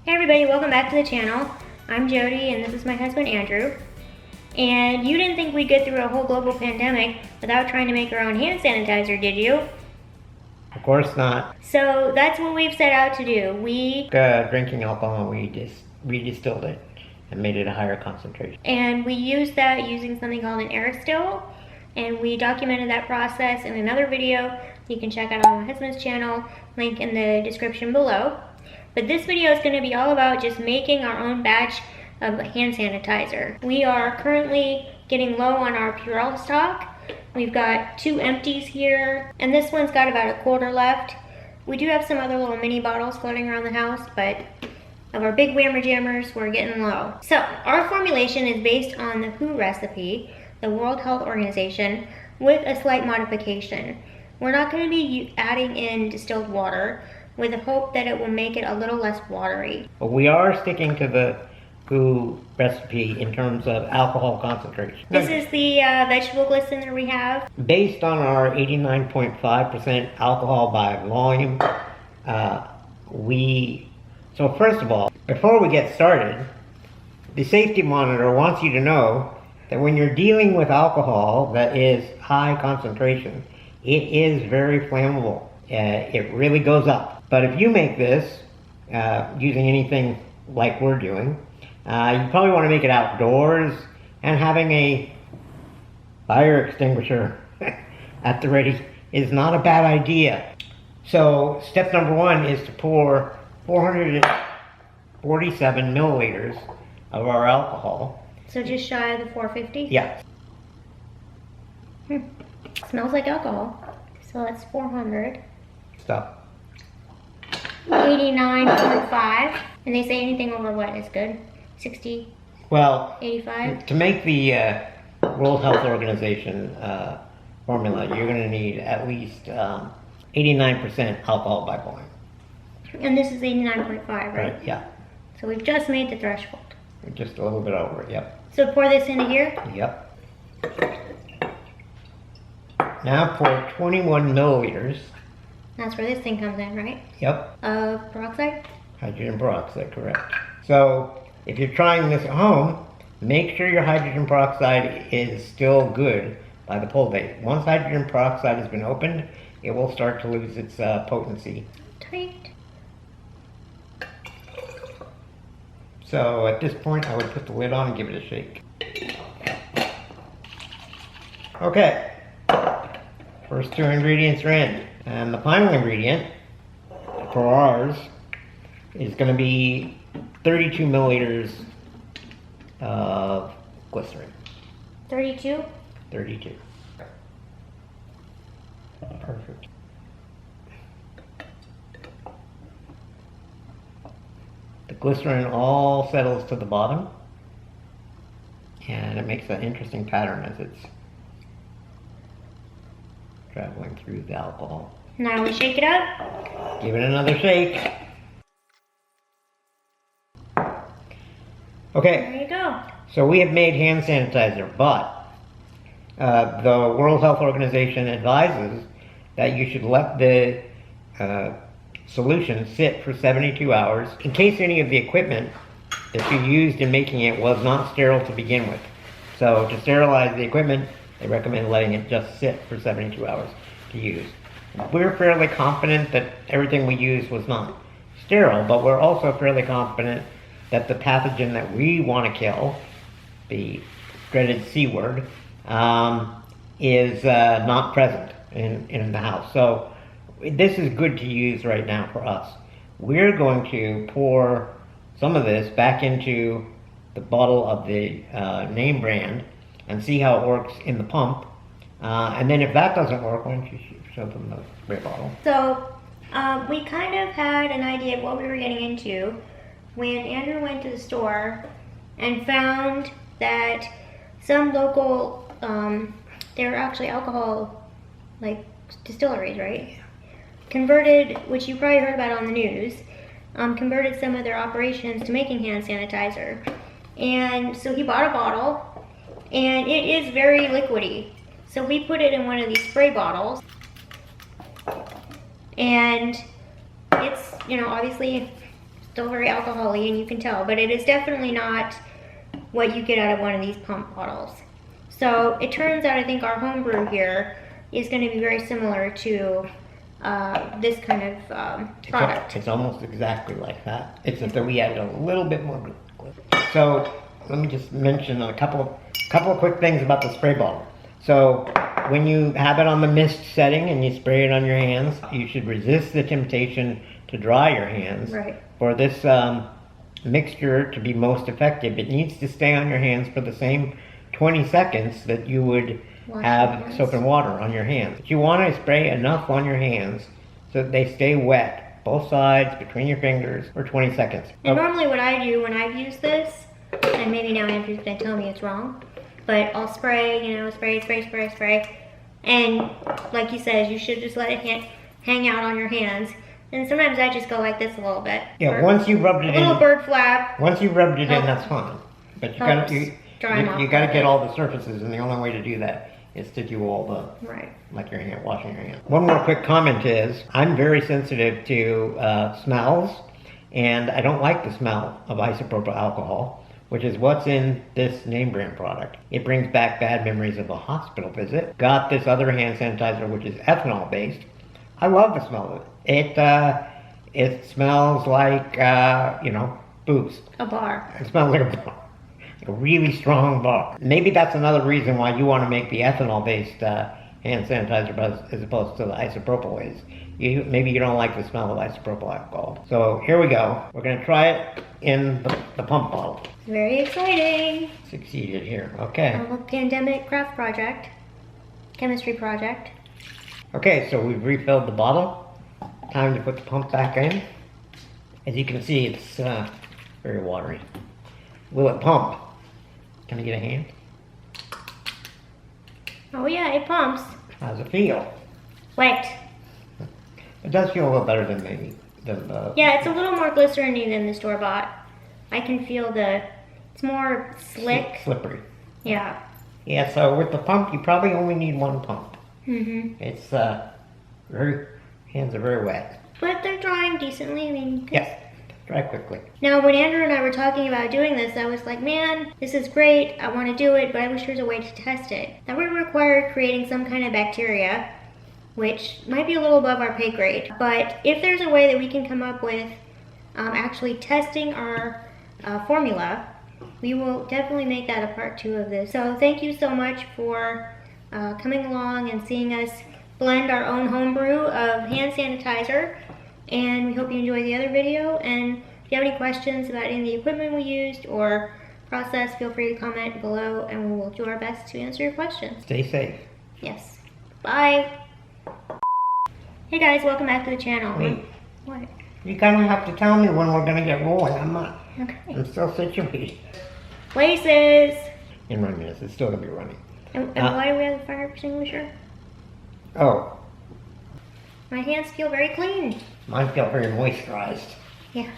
Hey everybody, welcome back to the channel. I'm Jody and this is my husband Andrew. And you didn't think we'd get through a whole global pandemic without trying to make our own hand sanitizer, did you? Of course not. So that's what we've set out to do. Drinking alcohol, we distilled it and made it a higher concentration. And we used that using something called an air still. And we documented that process in another video you can check out on my husband's channel, link in the description below. But this video is going to be all about just making our own batch of hand sanitizer. We are currently getting low on our Purell stock. We've got 2 empties here, and this one's got about a quarter left. We do have some other little mini bottles floating around the house, but of our big Whammer Jammers, we're getting low. So our formulation is based on the WHO recipe, the World Health Organization, with a slight modification. We're not going to be adding in distilled water, with the hope that it will make it a little less watery. But we are sticking to the WHO recipe in terms of alcohol concentration. This is the vegetable glycerin that we have. Based on our 89.5% alcohol by volume, so first of all, before we get started, the safety monitor wants you to know that when you're dealing with alcohol that is high concentration, it is very flammable. It really goes up. But if you make this using anything like we're doing, you probably want to make it outdoors, and having a fire extinguisher at the ready is not a bad idea. So step number 1 is to pour 447 milliliters of our alcohol. So just shy of the 450? Yeah. Smells like alcohol. So that's 400. Stop. 89.5. And they say anything over what is good? 60? Well, 85? to make the World Health Organization formula, you're going to need at least 89% alcohol by volume. And this is 89.5, right? Yeah. So we've just made the threshold. We're just a little bit over it, yep. So pour this into here? Yep. Now pour 21 milliliters. That's where this thing comes in, right? Yep. Of peroxide? Hydrogen peroxide, correct. So if you're trying this at home, make sure your hydrogen peroxide is still good by the pull date. Once hydrogen peroxide has been opened, it will start to lose its potency. Tight. So at this point, I would put the lid on and give it a shake. Okay. First 2 ingredients are in. And the final ingredient for ours is going to be 32 milliliters of glycerin. 32? 32. Perfect. The glycerin all settles to the bottom, and it makes an interesting pattern as it's traveling through the alcohol. Now we shake it up. Give it another shake. Okay. There you go. So we have made hand sanitizer, but the World Health Organization advises that you should let the solution sit for 72 hours in case any of the equipment that you used in making it was not sterile to begin with. So to sterilize the equipment, they recommend letting it just sit for 72 hours to use. We're fairly confident that everything we used was not sterile, but we're also fairly confident that the pathogen that we want to kill, the dreaded C word, is not present in the house. So this is good to use right now for us. We're going to pour some of this back into the bottle of the name brand and see how it works in the pump. And then if that doesn't work, why don't you show them the spray bottle? So we kind of had an idea of what we were getting into when Andrew went to the store and found that some local, they were actually alcohol, like distilleries, right? Converted, which you probably heard about on the news, converted some of their operations to making hand sanitizer. And so he bought a bottle, and it is very liquidy. So we put it in one of these spray bottles, and it's, you know, obviously still very alcohol-y, and you can tell, but it is definitely not what you get out of one of these pump bottles. So it turns out I think our homebrew here is going to be very similar to this kind of product. It's almost exactly like that, except that we added a little bit more glue. So let me just mention a couple of quick things about the spray bottle. So when you have it on the mist setting and you spray it on your hands, you should resist the temptation to dry your hands. Right. For this mixture to be most effective, it needs to stay on your hands for the same 20 seconds that you would have soap and water on your hands. But you want to spray enough on your hands so that they stay wet, both sides, between your fingers, for 20 seconds. And normally what I do when I've used this, and maybe now Andrew's going to tell me it's wrong, but I'll spray, you know, spray. And like he says, you should just let it hang out on your hands. And sometimes I just go like this a little bit. Yeah, once you rubbed it in. A little bird flap. Once you rubbed it in, that's fine. But you Helps you gotta get all the surfaces, and the only way to do that is to do all the, right, like your hand, washing your hands. One more quick comment is, I'm very sensitive to smells, and I don't like the smell of isopropyl alcohol, which is what's in this name brand product. It brings back bad memories of a hospital visit. Got this other hand sanitizer, which is ethanol based. I love the smell of it. It smells like, you know, booze. a bar. It smells like a bar. Like a really strong bar. Maybe that's another reason why you want to make the ethanol-based hand sanitizer as opposed to the isopropyl ways. Maybe you don't like the smell of isopropyl alcohol. So here we go. We're going to try it in the pump bottle. Very exciting. Succeeded here. Okay. A little pandemic craft project. Chemistry project. Okay, so we've refilled the bottle. Time to put the pump back in. As you can see, it's very watery. Will it pump? Can I get a hand? Oh yeah, it pumps. How's it feel? Wet. It does feel a little better than maybe the. Yeah, it's a little more glycerin-y than the store-bought. I can feel it's more slick. Slippery. Yeah. Yeah, so with the pump, you probably only need one pump. Mm-hmm. It's hands are very wet. But they're drying decently. I mean, Yes, dry quickly. Now, when Andrew and I were talking about doing this, I was like, man, this is great. I want to do it, but I wish there was a way to test it. That would require creating some kind of bacteria, which might be a little above our pay grade. But if there's a way that we can come up with actually testing our formula, we will definitely make that a part 2 of this. So thank you so much for coming along and seeing us blend our own homebrew of hand sanitizer. And we hope you enjoy the other video. And if you have any questions about any of the equipment we used or process, feel free to comment below and we will do our best to answer your questions. Stay safe. Yes. Bye. Hey guys, welcome back to the channel. Wait. What? You kind of have to tell me when we're going to get rolling. I'm not. Okay. I'm still situated. Places. In 1 minute, it's still going to be running. And why do we have a fire extinguisher? Oh, My hands feel very clean. mine felt very moisturized. Yeah.